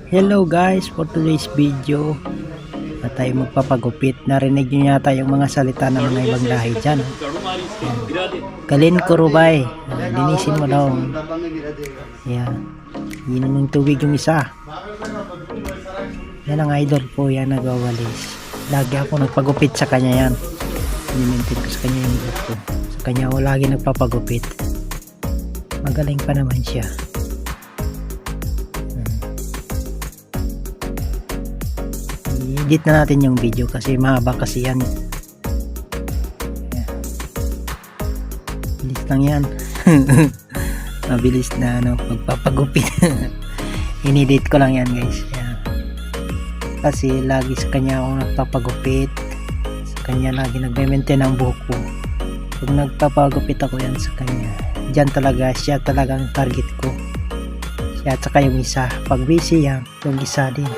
Hello guys, for today's video tayo magpapagupit. Narinig nyo yata yung mga salita ng mga ibang lahi dyan. Kalin kurubay, linisin mo daw. Inom ng tubig yung isa. Yan ang idol po, yan nagwawalis. Lagi ako nagpagupit sa kanya yan. Inimintin ko sa kanya yung gusto. Sa kanya ako lagi nagpapagupit. Magaling pa naman siya. I-edit na natin yung video kasi mahaba kasi yan. Bilis lang yan. Mabilis na pagpapagupit. In-edit ko lang yan guys. Yan. Kasi lagi sa kanya ako nagpapagupit. Sa kanya lagi nagme-maintain ang buhok ko. Pag nagpapagupit ako yan sa kanya, dyan talaga siya talagang target ko. Siya at saka yung isa. Pag busy yan, yung isa din.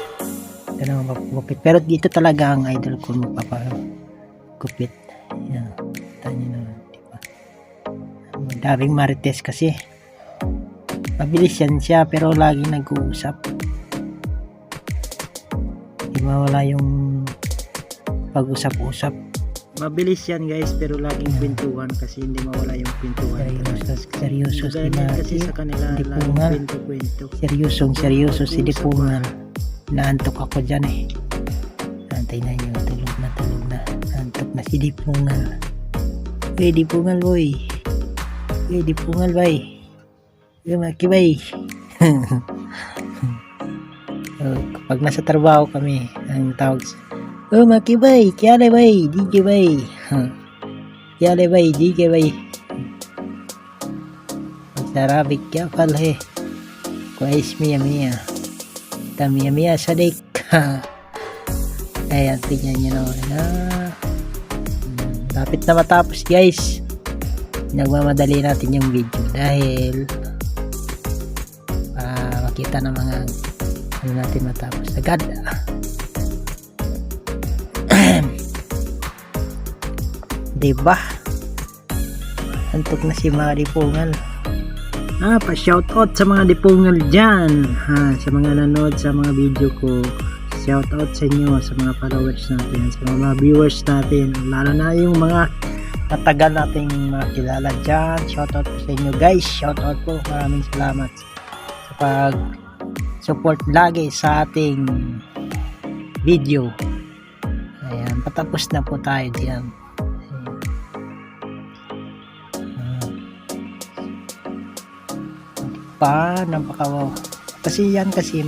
Ganun magpapagupit. Pero dito talaga ang idol ko magpapagupit. Yan. Tanya na. Diba? Daming marites kasi. Mabilis yan siya pero laging nag-uusap. Hindi mawala yung pag-usap-usap. Mabilis yan guys pero laging pintuan kasi hindi mawala yung pintuan. Seryoso si kasi sa kanila laging kwento. Seryoso si Dipungal. Naantok ako dyan eh. Antay na nyo, tulog na. Naantok na si Dipungal. Dipungal boy. Dipungal boy. Makibay. Kapag nasa trabaho kami, ang tawag makibay, kiyale bay, DJ bay. Kiyale bay, DJ bay. Sarabik kya pal he. Kuais miya. Tamiya sadik. Ayan, tingnan nyo naman na. Lapit na matapos guys. Nagmamadali natin yung video dahil makita ng mga ano natin matapos agad. Diba? Antok na si mga Dipungal. Pa-shoutout sa mga Dipungal dyan. Sa mga nanood sa mga video ko. Shoutout sa inyo, sa mga followers natin, sa mga viewers natin. Lalo na yung mga matagal nating makilala dyan. Shoutout po sa inyo guys. Shoutout po. Maraming salamat sa pag-support lagi sa ating video. Ayan, patapos na po tayo diyan. Napaka-wow. Kasi yan kasi